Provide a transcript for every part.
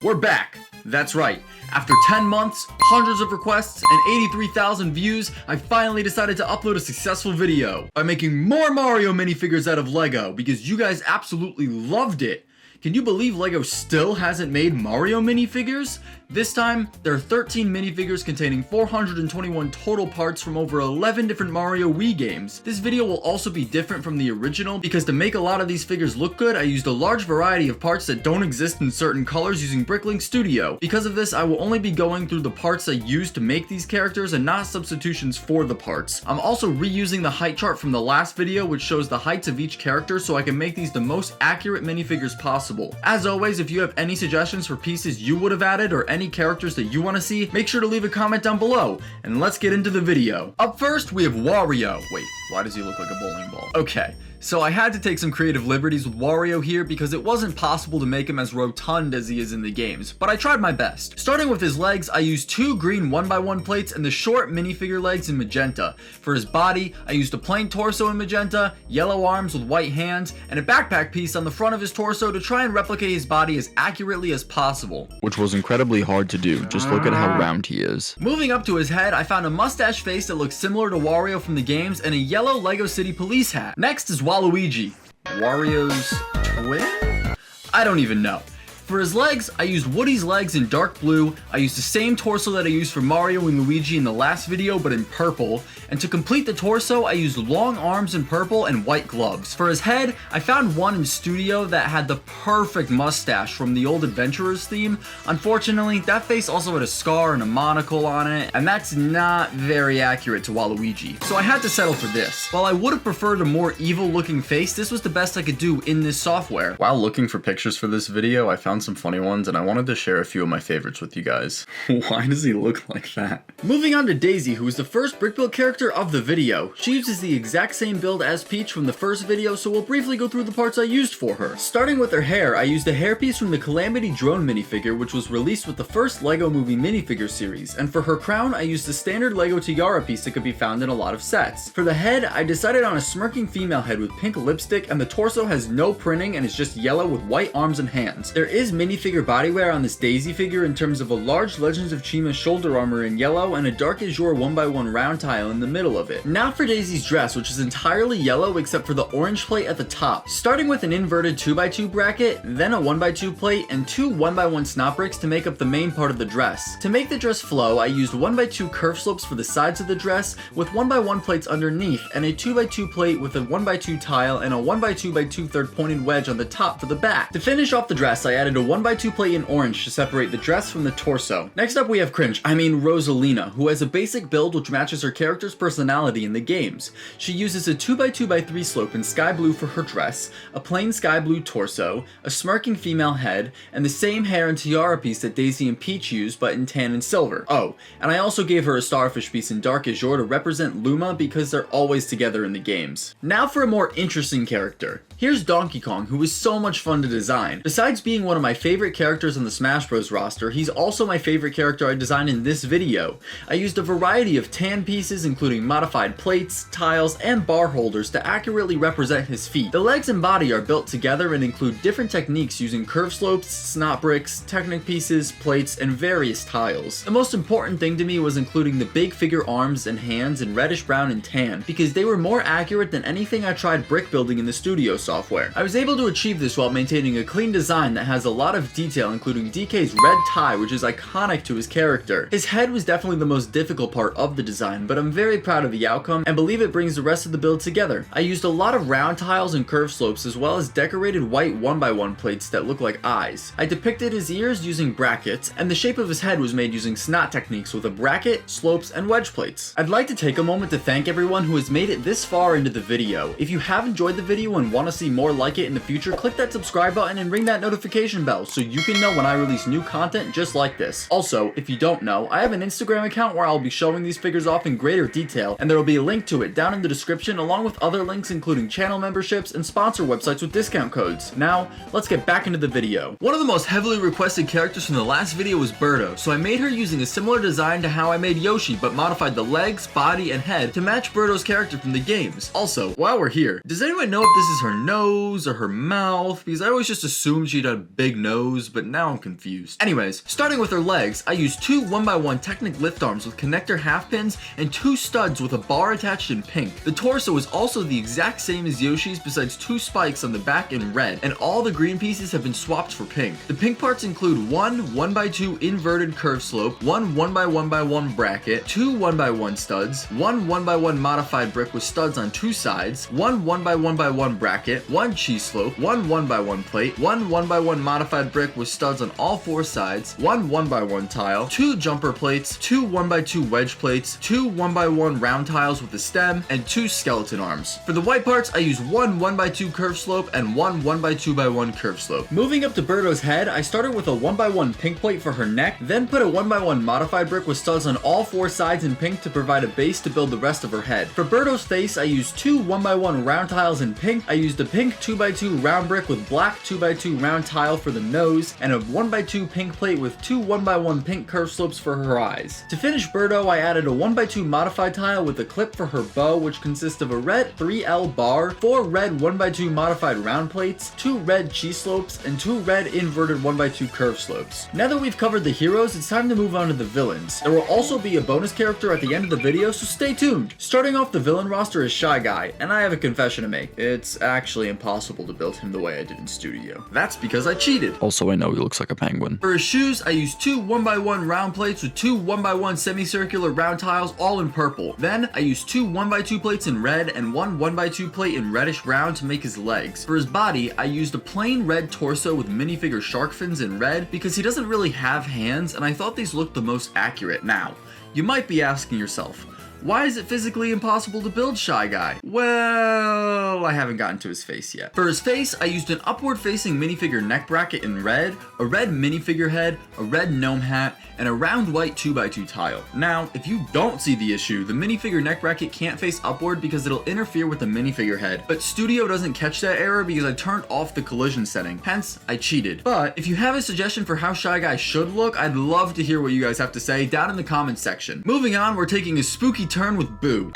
We're back! That's right. After 10 months, hundreds of requests, and 83,000 views, I finally decided to upload a successful video by making more Mario minifigures out of Lego because you guys absolutely loved it. Can you believe Lego still hasn't made Mario minifigures? This time, there are 13 minifigures containing 421 total parts from over 11 different Mario Wii games. This video will also be different from the original because to make a lot of these figures look good, I used a large variety of parts that don't exist in certain colors using Bricklink Studio. Because of this, I will only be going through the parts I used to make these characters and not substitutions for the parts. I'm also reusing the height chart from the last video, which shows the heights of each character so I can make these the most accurate minifigures possible. As always, if you have any suggestions for pieces you would have added or any characters that you want to see, make sure to leave a comment down below, and let's get into the video. Up first, we have Wario. Wait, why does he look like a bowling ball? Okay, so I had to take some creative liberties with Wario here because it wasn't possible to make him as rotund as he is in the games, but I tried my best. Starting with his legs, I used two green 1x1 plates and the short minifigure legs in magenta. For his body, I used a plain torso in magenta, yellow arms with white hands, and a backpack piece on the front of his torso to try and replicate his body as accurately as possible. Which was incredibly hard to do, just look at how round he is. Moving up to his head, I found a mustache face that looks similar to Wario from the games and a yellow Lego City police hat. Next is Waluigi. Wario's twin? I don't even know. For his legs, I used Woody's legs in dark blue, I used the same torso that I used for Mario and Luigi in the last video but in purple, and to complete the torso, I used long arms in purple and white gloves. For his head, I found one in Studio that had the perfect mustache from the old Adventurers theme. Unfortunately, that face also had a scar and a monocle on it, and that's not very accurate to Waluigi, so I had to settle for this. While I would have preferred a more evil looking face, this was the best I could do in this software. While looking for pictures for this video, I found some funny ones and I wanted to share a few of my favorites with you guys. Why does he look like that? Moving on to Daisy, who is the first brick build character of the video. She uses the exact same build as Peach from the first video, so we'll briefly go through the parts I used for her. Starting with her hair, I used a hairpiece from the Calamity drone minifigure, which was released with the first Lego Movie minifigure series, and for her crown, I used the standard Lego tiara piece that could be found in a lot of sets. For the head, I decided on a smirking female head with pink lipstick, and the torso has no printing and is just yellow with white arms and hands. There is minifigure bodywear on this Daisy figure in terms of a large Legends of Chima shoulder armor in yellow and a dark azure 1x1 round tile in the middle of it. Now for Daisy's dress, which is entirely yellow except for the orange plate at the top. Starting with an inverted 2x2 bracket, then a 1x2 plate, and two 1x1 snot bricks to make up the main part of the dress. To make the dress flow, I used 1x2 curve slopes for the sides of the dress, with 1x1 plates underneath, and a 2x2 plate with a 1x2 tile and a 1x2x2 pointed wedge on the top for the back. To finish off the dress, I added a 1x2 plate in orange to separate the dress from the torso. Next up we have Rosalina, who has a basic build which matches her character's personality in the games. She uses a 2x2x3 slope in sky blue for her dress, a plain sky blue torso, a smirking female head, and the same hair and tiara piece that Daisy and Peach use but in tan and silver. Oh, and I also gave her a starfish piece in dark azure to represent Luma because they're always together in the games. Now for a more interesting character. Here's Donkey Kong, who is so much fun to design. Besides being one of my favorite characters on the Smash Bros roster, he's also my favorite character I designed in this video. I used a variety of tan pieces including modified plates, tiles, and bar holders to accurately represent his feet. The legs and body are built together and include different techniques using curve slopes, snot bricks, Technic pieces, plates, and various tiles. The most important thing to me was including the big figure arms and hands in reddish brown and tan because they were more accurate than anything I tried brick building in the Studio software. I was able to achieve this while maintaining a clean design that has a lot of detail, including DK's red tie, which is iconic to his character. His head was definitely the most difficult part of the design, but I'm very proud of the outcome and believe it brings the rest of the build together. I used a lot of round tiles and curve slopes as well as decorated white 1x1 plates that look like eyes. I depicted his ears using brackets, and the shape of his head was made using snot techniques with a bracket, slopes, and wedge plates. I'd like to take a moment to thank everyone who has made it this far into the video. If you have enjoyed the video and want to see more like it in the future, click that subscribe button and ring that notification bell so you can know when I release new content just like this. Also, if you don't know, I have an Instagram account where I'll be showing these figures off in greater detail, and there will be a link to it down in the description along with other links including channel memberships and sponsor websites with discount codes. Now, let's get back into the video. One of the most heavily requested characters from the last video was Birdo, so I made her using a similar design to how I made Yoshi but modified the legs, body, and head to match Birdo's character from the games. Also, while we're here, does anyone know if this is her nose or her mouth? Because I always just assumed she'd had big big nose, but now I'm confused. Anyways, starting with her legs, I used two 1x1 Technic lift arms with connector half pins and two studs with a bar attached in pink. The torso is also the exact same as Yoshi's besides two spikes on the back in red, and all the green pieces have been swapped for pink. The pink parts include one 1x2 inverted curve slope, one 1x1x1 bracket, two 1x1 studs, one 1x1 modified brick with studs on two sides, one 1x1x1 bracket, one cheese slope, one 1x1 plate, one 1x1 modified brick with studs on all four sides, one 1x1 tile, two jumper plates, two 1x2 wedge plates, two 1x1 round tiles with a stem, and two skeleton arms. For the white parts, I use one 1x2 curve slope and one 1x2x1 curve slope. Moving up to Birdo's head, I started with a 1x1 pink plate for her neck, then put a 1x1 modified brick with studs on all four sides in pink to provide a base to build the rest of her head. For Birdo's face, I used two 1x1 round tiles in pink. I used a pink 2x2 round brick with black 2x2 round tile for the nose, and a 1x2 pink plate with two 1x1 pink curve slopes for her eyes. To finish Birdo, I added a 1x2 modified tile with a clip for her bow, which consists of a red 3L bar, four red 1x2 modified round plates, two red cheese slopes, and two red inverted 1x2 curve slopes. Now that we've covered the heroes, it's time to move on to the villains. There will also be a bonus character at the end of the video, so stay tuned. Starting off the villain roster is Shy Guy, and I have a confession to make. It's actually impossible to build him the way I did in studio. That's because I cheated. Also, I know he looks like a penguin. For his shoes, I used two 1x1 round plates with two 1x1 semicircular round tiles all in purple. Then, I used two 1x2 plates in red and one 1x2 plate in reddish brown to make his legs. For his body, I used a plain red torso with minifigure shark fins in red because he doesn't really have hands, and I thought these looked the most accurate. Now, you might be asking yourself, why is it physically impossible to build Shy Guy? Well, I haven't gotten to his face yet. For his face, I used an upward-facing minifigure neck bracket in red, a red minifigure head, a red gnome hat, and a round white 2x2 tile. Now, if you don't see the issue, the minifigure neck bracket can't face upward because it'll interfere with the minifigure head. But Studio doesn't catch that error because I turned off the collision setting, hence I cheated. But if you have a suggestion for how Shy Guy should look, I'd love to hear what you guys have to say down in the comments section. Moving on, we're taking a spooky turn with Boo.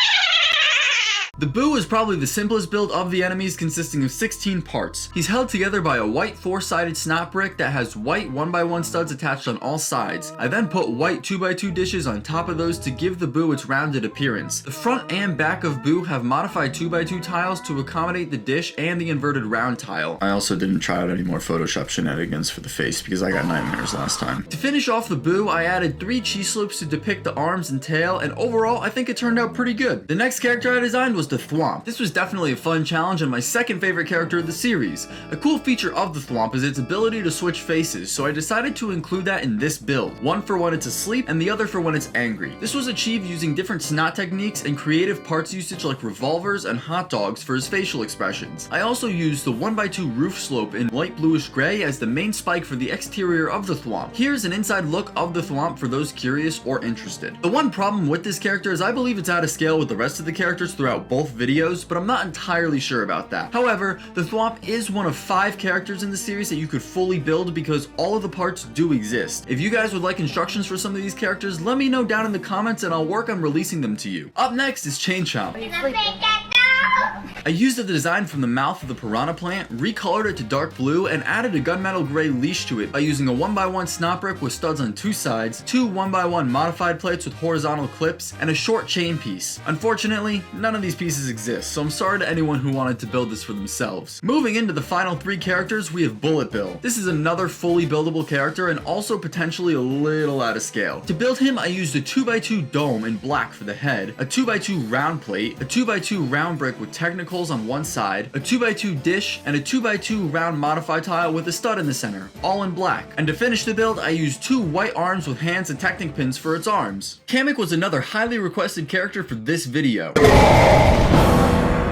The Boo is probably the simplest build of the enemies, consisting of 16 parts. He's held together by a white 4-sided snot brick that has white 1x1 studs attached on all sides. I then put white 2x2 dishes on top of those to give the Boo its rounded appearance. The front and back of Boo have modified 2x2 tiles to accommodate the dish and the inverted round tile. I also didn't try out any more Photoshop shenanigans for the face because I got nightmares last time. To finish off the Boo, I added 3 cheese slopes to depict the arms and tail, and overall I think it turned out pretty good. The next character I designed was the Thwomp. This was definitely a fun challenge and my second favorite character of the series. A cool feature of the Thwomp is its ability to switch faces, so I decided to include that in this build. One for when it's asleep and the other for when it's angry. This was achieved using different snot techniques and creative parts usage like revolvers and hot dogs for his facial expressions. I also used the 1x2 roof slope in light bluish gray as the main spike for the exterior of the Thwomp. Here's an inside look of the Thwomp for those curious or interested. The one problem with this character is I believe it's out of scale with the rest of the characters throughout both videos, but I'm not entirely sure about that. However, the Thwomp is one of 5 characters in the series that you could fully build because all of the parts do exist. If you guys would like instructions for some of these characters, let me know down in the comments and I'll work on releasing them to you. Up next is Chain Chomp. I used the design from the mouth of the piranha plant, recolored it to dark blue, and added a gunmetal gray leash to it by using a 1x1 snot brick with studs on 2 sides, 2 1x1 modified plates with horizontal clips, and a short chain piece. Unfortunately, none of these pieces exist, so I'm sorry to anyone who wanted to build this for themselves. Moving into the final 3 characters, we have Bullet Bill. This is another fully buildable character and also potentially a little out of scale. To build him, I used a 2x2 dome in black for the head, a 2x2 round plate, a 2x2 round brick with technicals on one side, a 2x2 dish, and a 2x2 round modified tile with a stud in the center, all in black. And to finish the build, I used 2 white arms with hands and Technic pins for its arms. Kamek was another highly requested character for this video.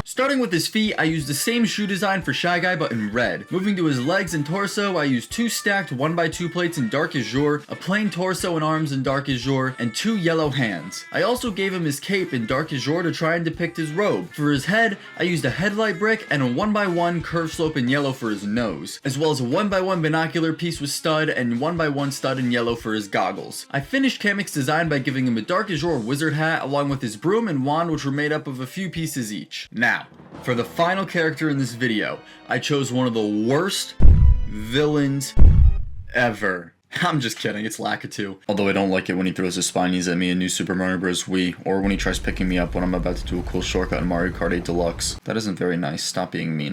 Starting with his feet, I used the same shoe design for Shy Guy but in red. Moving to his legs and torso, I used 2 stacked 1x2 plates in dark azure, a plain torso and arms in dark azure, and 2 yellow hands. I also gave him his cape in dark azure to try and depict his robe. For his head, I used a headlight brick and a 1x1 curve slope in yellow for his nose, as well as a 1x1 binocular piece with stud and 1x1 stud in yellow for his goggles. I finished Kamek's design by giving him a dark azure wizard hat along with his broom and wand, which were made up of a few pieces each. Now, for the final character in this video, I chose one of the worst villains ever. I'm just kidding, it's Lakitu. Although I don't like it when he throws his spinies at me in New Super Mario Bros. Wii, or when he tries picking me up when I'm about to do a cool shortcut in Mario Kart 8 Deluxe. That isn't very nice, stop being mean.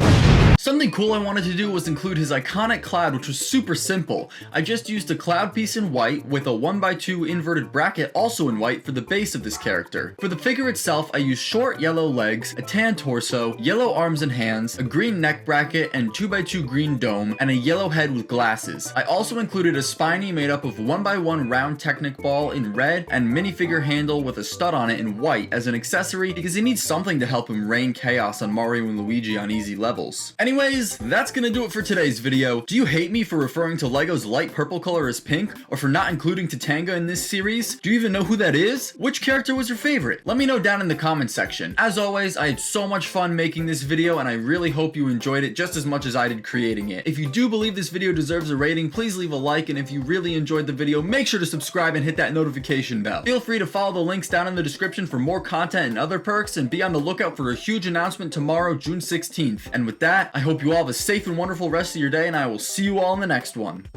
Something cool I wanted to do was include his iconic cloud, which was super simple. I just used a cloud piece in white with a 1x2 inverted bracket also in white for the base of this character. For the figure itself, I used short yellow legs, a tan torso, yellow arms and hands, a green neck bracket, and 2x2 green dome, and a yellow head with glasses. I also included a spiny made up of 1x1 round Technic ball in red and minifigure handle with a stud on it in white as an accessory because he needs something to help him rain chaos on Mario and Luigi on easy levels. Anyways, that's gonna do it for today's video. Do you hate me for referring to Lego's light purple color as pink, or for not including Tatanga in this series? Do you even know who that is? Which character was your favorite? Let me know down in the comment section. As always, I had so much fun making this video, and I really hope you enjoyed it just as much as I did creating it. If you do believe this video deserves a rating, please leave a like, and if you really enjoyed the video, make sure to subscribe and hit that notification bell. Feel free to follow the links down in the description for more content and other perks, and be on the lookout for a huge announcement tomorrow, June 16th. And with that, I hope you all have a safe and wonderful rest of your day, and I will see you all in the next one.